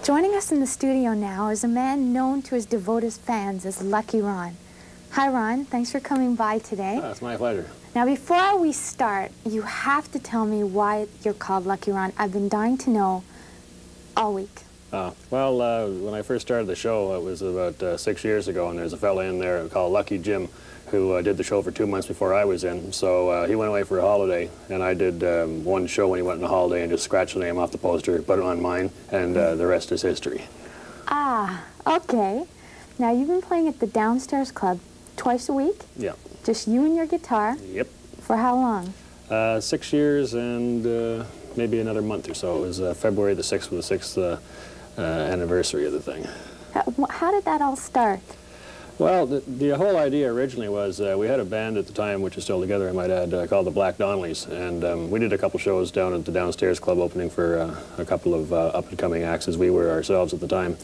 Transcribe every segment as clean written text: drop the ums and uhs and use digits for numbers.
Joining us in the studio now is a man known to his devoted fans as Lucky Ron. Hi, Ron. Thanks for coming by today. Oh, it's my pleasure. Now, before we start, you have to tell me why you're called Lucky Ron. I've been dying to know all week. Well, when I first started the show, it was about 6 years ago, and there's a fella in there called Lucky Jim who did the show for 2 months before I was in. So he went away for a holiday, and I did one show when he went on a holiday and just scratched the name off the poster, put it on mine, and the rest is history. Ah, okay. Now, you've been playing at the Downstairs Club twice a week? Yeah. Just you and your guitar? Yep. For how long? 6 years and maybe another month or so. It was February the 6th was the 6th anniversary of the thing. How did that all start? Well, the whole idea originally was we had a band at the time, which is still together, I might add, called the Black Donnellys, and we did a couple shows down at the Downstairs Club opening for a couple of up-and-coming acts, as we were ourselves at the time.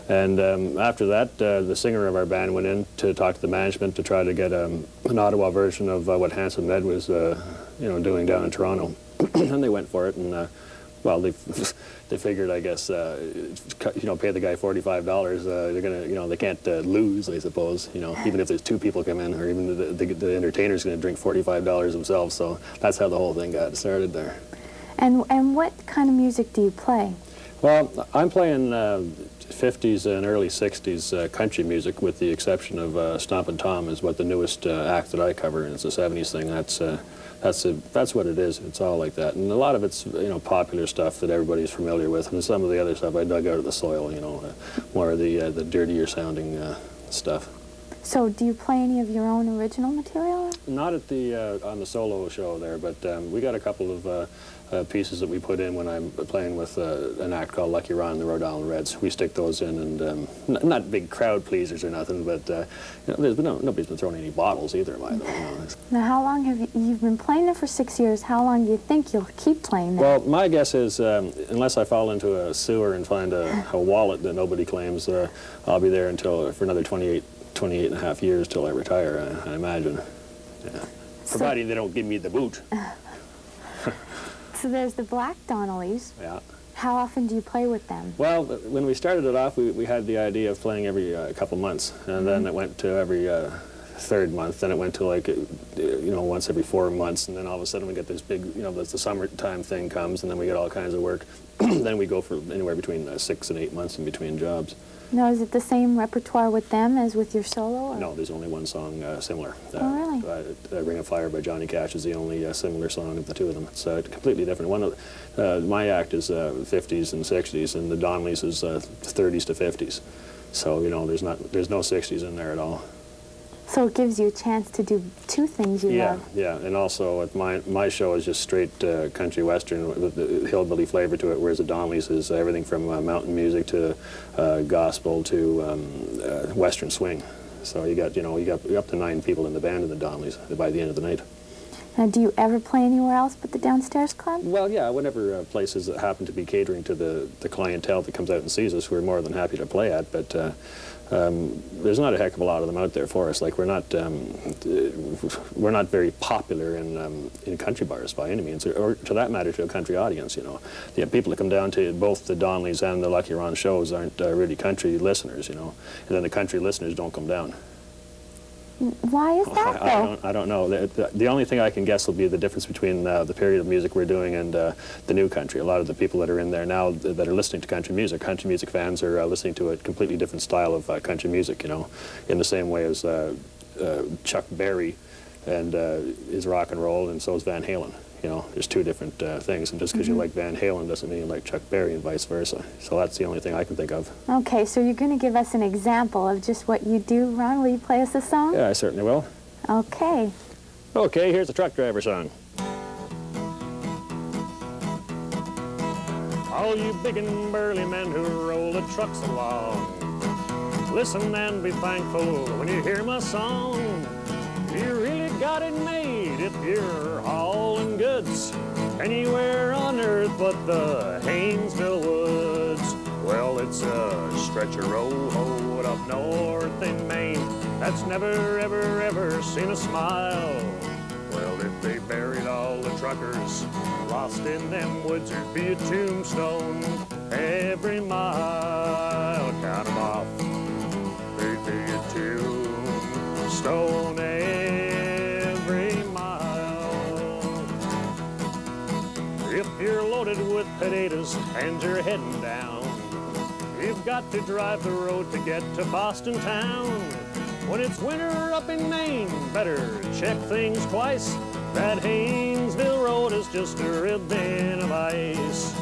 And after that, the singer of our band went in to talk to the management to try to get an Ottawa version of what Handsome Ned was, doing down in Toronto. And they went for it, and well, they figured, I guess, pay the guy $45. They're gonna, they can't lose, I suppose. Even if there's two people come in, or even the entertainer's gonna drink $45 themselves. So that's how the whole thing got started there. And what kind of music do you play? Well, I'm playing 50s and early 60s country music, with the exception of Stompin' Tom is what the newest act that I cover, and it's a 70s thing. That's what it is. It's all like that, and a lot of it's popular stuff that everybody's familiar with, and some of the other stuff I dug out of the soil. More of the dirtier sounding stuff. So, do you play any of your own original material? Not at the on the solo show there, but we got a couple of pieces that we put in when I'm playing with an act called Lucky Ron and the Rhode Island Reds. We stick those in, and not big crowd pleasers or nothing, but nobody's been throwing any bottles either by them. Now, how long have you've been playing there for 6 years? How long do you think you'll keep playing there? Well, my guess is unless I fall into a sewer and find a wallet that nobody claims, I'll be there for another 28 and a half years till I retire, I imagine. Yeah. Providing they don't give me the boot. So there's the Black Donnellys. Yeah. How often do you play with them? Well, when we started it off, we had the idea of playing every couple months, and then it went to every third month, then it went to once every 4 months, and then all of a sudden we get this big, the summertime thing comes, and then we get all kinds of work. Then we go for anywhere between 6 and 8 months in between jobs. Now, is it the same repertoire with them as with your solo? Or? No, there's only one song similar. Oh, really? Ring of Fire by Johnny Cash is the only similar song of the two of them. It's completely different. My act is 50s and 60s, and the Donnellys is 30s to 50s. So, there's no 60s in there at all. So it gives you a chance to do two things you love. Yeah, and also my show is just straight country western with the hillbilly flavor to it, whereas the Donnellys is everything from mountain music to gospel to western swing. So you got up to 9 people in the band in the Donnellys by the end of the night. Now, do you ever play anywhere else but the Downstairs Club? Well, yeah, whenever places that happen to be catering to the clientele that comes out and sees us, we're more than happy to play at, but there's not a heck of a lot of them out there for us. Like, we're not very popular in country bars by any means, or to that matter, to a country audience. The people that come down to both the Donnellys and the Lucky Ron shows aren't really country listeners. And then the country listeners don't come down. Why is that, though? I don't know. The only thing I can guess will be the difference between the period of music we're doing and the new country. A lot of the people that are in there now that are listening to country music fans are listening to a completely different style of country music, in the same way as Chuck Berry and is rock and roll, and so is Van Halen. There's two different things, and just because you like Van Halen doesn't mean you like Chuck Berry, and vice versa. So that's the only thing I can think of. Okay, so you're going to give us an example of just what you do, Ron. Will you play us a song? Yeah, I certainly will. Okay. Okay, here's the truck driver song. All you big and burly men who roll the trucks along, listen and be thankful when you hear my song. You really got it made if you're hauling goods anywhere on earth but the Haynesville woods. Well, it's a stretcher road up north in Maine that's never, ever, ever seen a smile. Well, if they buried all the truckers lost in them woods, there'd be a tombstone every mile. potatoes and you're heading down. You've got to drive the road to get to Boston town. When it's winter up in Maine, better check things twice. That Haynesville road is just a ribbon of ice.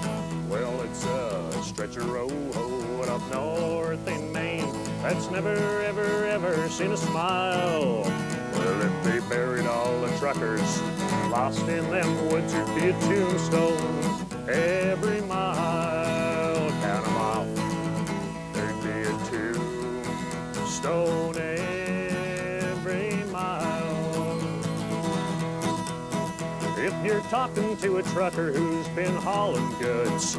Well, it's a stretch of road up north in Maine that's never, ever, ever seen a smile. Well, if they buried all the truckers lost in them woods, you'd be a tombstone every mile. Count 'em off, there'd be a tombstone every mile. If you're talking to a trucker who's been hauling goods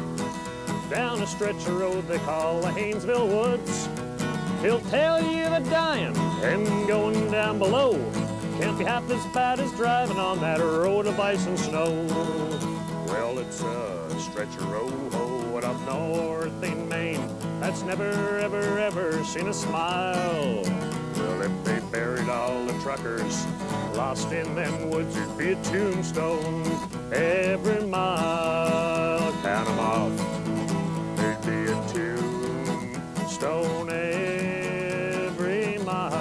down a stretch of road they call the Haynesville Woods, he'll tell you that dying and going down below can't be half as bad as driving on that road of ice and snow. Well, it's a stretch of road up north in Maine that's never, ever, ever seen a smile. Well, if they buried all the truckers lost in them woods, it'd be a tombstone every mile. Count 'em off, there'd be a tombstone every mile.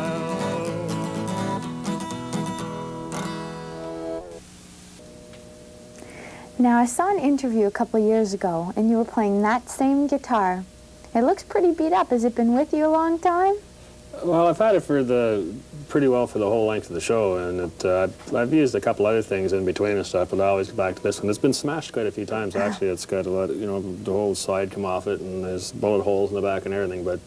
Now, I saw an interview a couple of years ago, and you were playing that same guitar. It looks pretty beat up. Has it been with you a long time? Well, I've had it for pretty well for the whole length of the show, and I've used a couple other things in between and stuff, but I always go back to this one. It's been smashed quite a few times, actually. It's got a lot of, you know, the whole side come off it, and there's bullet holes in the back and everything, but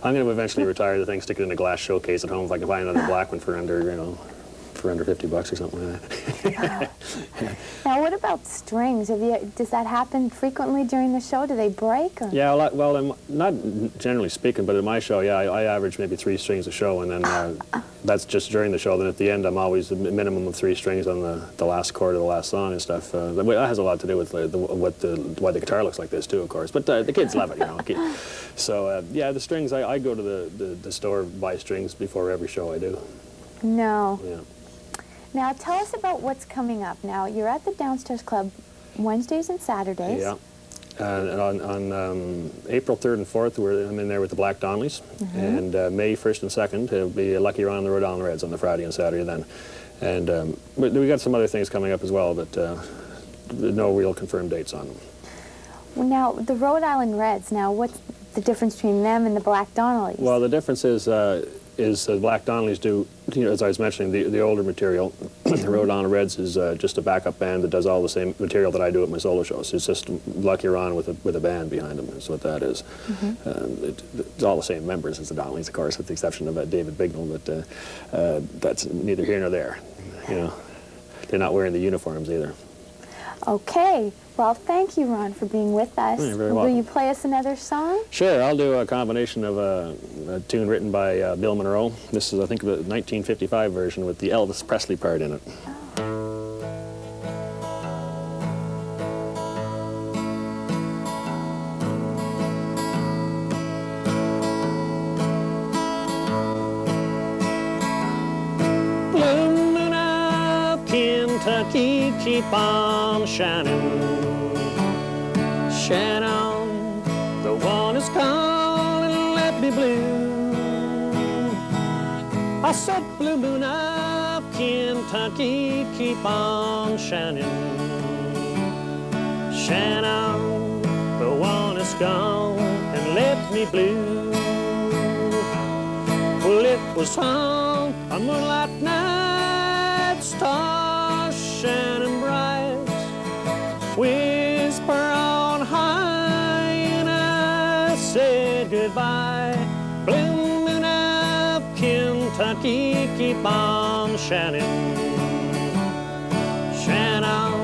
I'm going to eventually retire the thing, stick it in a glass showcase at home if I can find another black one for under, you know, for under $50 or something like that. Now, what about strings? Does that happen frequently during the show? Do they break? Or? Yeah, well, not generally speaking, but at my show, yeah, I average maybe 3 strings a show, and then that's just during the show. Then at the end, I'm always a minimum of 3 strings on the last chord of the last song and stuff. That has a lot to do with why the guitar looks like this too, of course. But the kids love it, you know. So yeah, the strings, I go to the store, buy strings before every show I do. No. Yeah. Now, tell us about what's coming up. Now, you're at the Downstairs Club Wednesdays and Saturdays. Yeah. And on April 3rd and 4th, I'm in there with the Black Donnellys. And May 1st and 2nd, it'll be Lucky Ron and the Rhode Island Reds on the Friday and Saturday then. And we got some other things coming up as well, but no real confirmed dates on them. Well, now, the Rhode Island Reds, now, what's the difference between them and the Black Donnellys? Well, the difference is the Black Donnellys do, you know, as I was mentioning, the older material. The Rhode Island Reds is just a backup band that does all the same material that I do at my solo shows. It's just Lucky Ron with a band behind them is what that is. It's all the same members as the Donnellys, of course, with the exception of David Bignell, but that's neither here nor there. You know, they're not wearing the uniforms either. Okay. Well, thank you, Ron, for being with us. You're very welcome. Will you play us another song? Sure, I'll do a combination of a tune written by Bill Monroe. This is, I think, the 1955 version with the Elvis Presley part in it. Blue moon of Kentucky, keep on shining. Shine on, the one is calling, let me blue. I said, blue moon of Kentucky, keep on shining. Shine on, the one is gone, and let me blue. Well, it was on a moonlight night, stars shining bright, whisper on high, and I said goodbye. Blue moon of Kentucky, keep on shining. Shine on,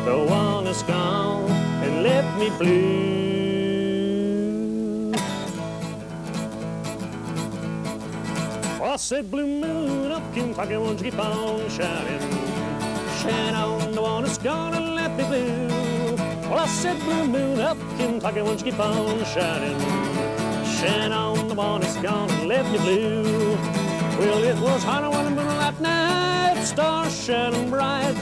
the one is gone, and let me blue. I said, blue moon of Kentucky, won't you keep on shining? Shine on, the one is gone, and let me blue. Well, I said, blue moon up Kentucky, won't you keep on shining? Shine on, the one is gone, and let me blue. Well, it was hot on a moonlight night, stars shining bright,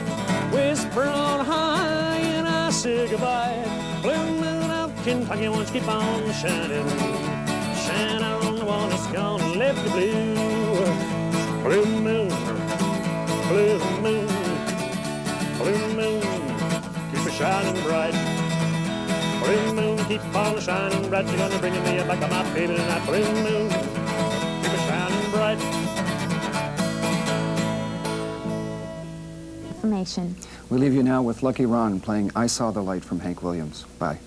whisper on high, and I say goodbye. Blue moon of Kentucky won't keep on shining. Shine on the one that's gonna live the blue. Blue moon, blue moon, blue moon, keep it shining bright. Blue moon, keep on shining bright. You're gonna bring me back on my baby tonight. Blue moon, keep it shining bright. Information. We leave you now with Lucky Ron playing I Saw the Light from Hank Williams. Bye.